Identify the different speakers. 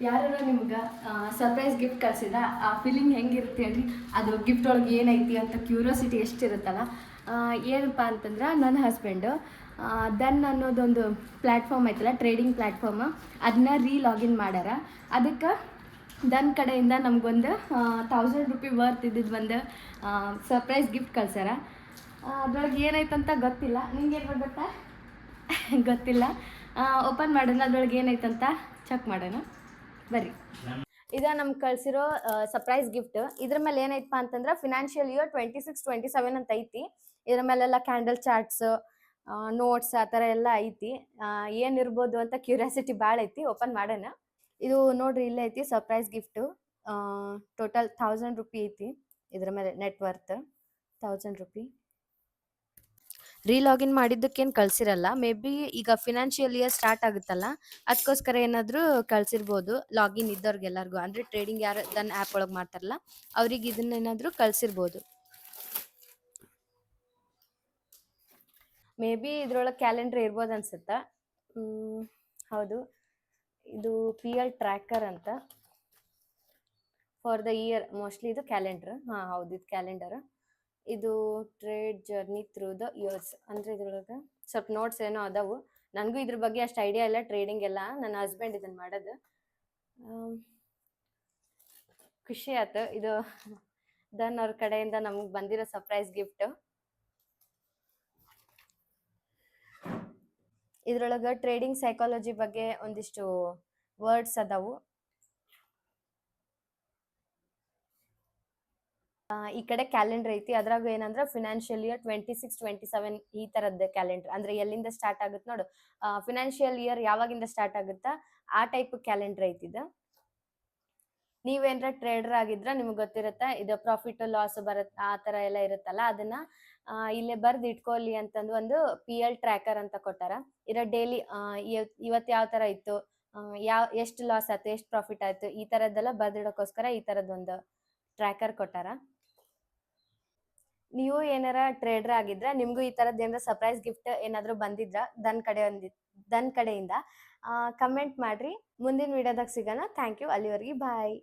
Speaker 1: ಯಾರು ನಿಮ್ಗೆ surprise gift ಕಳ್ಸಿದ್ರ ಆ ಫೀಲಿಂಗ್ ಹೆಂಗಿರುತ್ತೆ ಹೇಳ್ರಿ. ಅದು ಗಿಫ್ಟ್ ಒಳಗೆ ಏನೈತಿ ಅಂತ ಕ್ಯೂರಿಯಾಸಿಟಿ ಎಷ್ಟಿರುತ್ತಲ್ಲ. ಏನಪ್ಪ ಅಂತಂದ್ರೆ ನನ್ನ ಹಸ್ಬೆಂಡು ದನ್ ಅನ್ನೋದೊಂದು ಪ್ಲ್ಯಾಟ್ಫಾರ್ಮ್ ಐತಲ್ಲ, ಟ್ರೇಡಿಂಗ್ ಪ್ಲ್ಯಾಟ್ಫಾರ್ಮ್, ಅದನ್ನ ಲಾಗಿನ್ ಮಾಡ್ಯಾರ. ಅದಕ್ಕೆ ದನ್ ಕಡೆಯಿಂದ ನಮಗೊಂದು 1000 ರೂಪಾಯಿ ವರ್ತ್ ಇದ್ದಿದ್ದು ಒಂದು ಸರ್ಪ್ರೈಸ್ ಗಿಫ್ಟ್ ಕಳ್ಸ್ಯಾರ. ಅದ್ರೊಳಗೆ ಏನೈತಂತ ಗೊತ್ತಿಲ್ಲ. ನಿಂಗೆ ಏನು ಗೊತ್ತಾ? ಗೊತ್ತಿಲ್ಲ. ಓಪನ್ ಮಾಡೋಣ, ಅದ್ರೊಳಗೆ ಏನೈತಂತ ಚೆಕ್ ಮಾಡೋಣ ಬರ್ರಿ. ಇದ ನಮ್ಗೆ ಕಳ್ಸಿರೋ ಸರ್ಪ್ರೈಸ್ ಗಿಫ್ಟ್. ಇದ್ರ ಮೇಲೆ ಏನೈತಪ್ಪ ಅಂತಂದ್ರೆ ಫಿನಾನ್ಷಿಯಲ್ ಇಯರ್ 26-27 ಅಂತ ಐತಿ. ಇದ್ರ ಮೇಲೆಲ್ಲ ಕ್ಯಾಂಡಲ್ ಚಾರ್ಟ್ಸ್, ನೋಟ್ಸ್ ಆ ಥರ ಎಲ್ಲ ಐತಿ. ಏನಿರ್ಬೋದು ಅಂತ ಕ್ಯೂರಿಯಾಸಿಟಿ ಭಾಳ ಐತಿ. ಓಪನ್ ಮಾಡೋಣ. ಇದು ನೋಡ್ರಿ, ಇಲ್ಲೇ ಐತಿ ಸರ್ಪ್ರೈಸ್ ಗಿಫ್ಟು. ಟೋಟಲ್ 1000 ರೂಪಾಯಿ ಐತಿ. ಇದ್ರ ಮೇಲೆ ನೆಟ್ ವರ್ತ್ 1000 ರೂಪಾಯಿ. ಲಾಗಿನ್ ಮಾಡಿದ್ದಕ್ಕೇನು ಕಳ್ಸಿರಲ್ಲ. ಮೇ ಬಿ ಈಗ ಫಿನಾನ್ಷಿಯಲ್ ಇಯರ್ ಸ್ಟಾರ್ಟ್ ಆಗುತ್ತಲ್ಲ, ಅದಕ್ಕೋಸ್ಕರ ಏನಾದರೂ ಕಳ್ಸಿರ್ಬೋದು ಲಾಗಿನ್ ಇದ್ದವ್ರಿಗೆಲ್ಲರಿಗೂ. ಅಂದರೆ ಟ್ರೇಡಿಂಗ್ ಯಾರು ದನ್ ಆ್ಯಪ್ ಒಳಗೆ ಮಾಡ್ತಾರಲ್ಲ ಅವ್ರಿಗೆ ಇದನ್ನೇನಾದರೂ ಕಳ್ಸಿರ್ಬೋದು. ಮೇ ಬಿ ಇದ್ರೊಳಗೆ ಕ್ಯಾಲೆಂಡರ್ ಇರ್ಬೋದು ಅನ್ಸುತ್ತೆ. ಹೌದು, ಇದು PL ಟ್ರ್ಯಾಕರ್ ಅಂತ ಫಾರ್ ದ ಇಯರ್. ಮೋಸ್ಟ್ಲಿ ಇದು ಕ್ಯಾಲೆಂಡರ್. ಹಾಂ ಹೌದು, ಇದು ಕ್ಯಾಲೆಂಡರ್. ಇದು trade journey through the years ಅಂದರೆ ಇದ್ರೊಳಗೆ ಸ್ವಲ್ಪ ನೋಟ್ಸ್ ಏನೋ ಅದಾವು. ನನಗೂ ಇದ್ರ ಬಗ್ಗೆ ಅಷ್ಟು ಐಡಿಯಾ ಇಲ್ಲ, ಟ್ರೇಡಿಂಗ್ ಎಲ್ಲ. ನನ್ನ ಹಸ್ಬೆಂಡ್ ಇದನ್ನು ಮಾಡೋದು. ಖುಷಿ ಆಯ್ತು. ಇದು ದನ್ ಅವ್ರ ಕಡೆಯಿಂದ ನಮ್ಗೆ ಬಂದಿರೋ ಸರ್ಪ್ರೈಸ್ ಗಿಫ್ಟ್. ಇದ್ರೊಳಗೆ ಟ್ರೇಡಿಂಗ್ ಸೈಕಾಲಜಿ ಬಗ್ಗೆ ಒಂದಿಷ್ಟು ವರ್ಡ್ಸ್ ಅದಾವು. ಈ ಕಡೆ ಕ್ಯಾಲೆಂಡರ್ ಐತಿ. ಅದ್ರಾಗ ಏನಂದ್ರೆ ಫಿನಾನ್ಷಿಯಲ್ ಇಯರ್ 26-27 ಈ ತರದ್ದು ಕ್ಯಾಲೆಂಡರ್. ಅಂದ್ರೆ ಎಲ್ಲಿಂದ ಸ್ಟಾರ್ಟ್ ಆಗುತ್ತೆ ನೋಡು, ಫಿನಾನ್ಷಿಯಲ್ ಇಯರ್ ಯಾವಾಗಿಂದ ಸ್ಟಾರ್ಟ್ ಆಗುತ್ತಾ ಆ ಟೈಪ್ ಕ್ಯಾಲೆಂಡರ್ ಐತಿ ಇದು. ನೀವೇನ್ರ ಟ್ರೇಡರ್ ಆಗಿದ್ರ ನಿಮ್ಗೆ ಗೊತ್ತಿರುತ್ತೆ, ಇದು ಪ್ರಾಫಿಟ್ ಲಾಸ್ ಬರುತ್ತೆ ಆ ಥರ ಎಲ್ಲ ಇರುತ್ತಲ್ಲ, ಅದನ್ನ ಇಲ್ಲೇ ಬರ್ದು ಇಟ್ಕೊಳ್ಳಿ ಅಂತಂದು ಒಂದು PL ಟ್ರ್ಯಾಕರ್ ಅಂತ ಕೊಟ್ಟಾರ. ಇರೋ ಡೈಲಿ ಇವತ್ತು ಯಾವ ಥರ ಇತ್ತು, ಎಷ್ಟು ಲಾಸ್ ಆಯ್ತು, ಎಷ್ಟು ಪ್ರಾಫಿಟ್ ಆಯ್ತು, ಈ ಥರದ್ದೆಲ್ಲ ಬರ್ದಿಡೋಕ್ಕೋಸ್ಕರ ಈ ಥರದ್ದೊಂದು ಟ್ರ್ಯಾಕರ್ ಕೊಟ್ಟಾರ. ನೀವು ಏನಾರ ಟ್ರೇಡರ್ ಆಗಿದ್ರೆ ನಿಮ್ಗೂ ಈ ಥರದ್ದು ಏನಾರ ಸರ್ಪ್ರೈಸ್ ಗಿಫ್ಟ್ ಏನಾದರೂ ಬಂದಿದ್ರ ದನ್ ಕಡೆಯಿಂದ ಕಮೆಂಟ್ ಮಾಡ್ರಿ. ಮುಂದಿನ ವಿಡಿಯೋದಾಗ ಸಿಗೋಣ. Thank you. ಅಲ್ಲಿವರೆಗೆ ಬಾಯ್.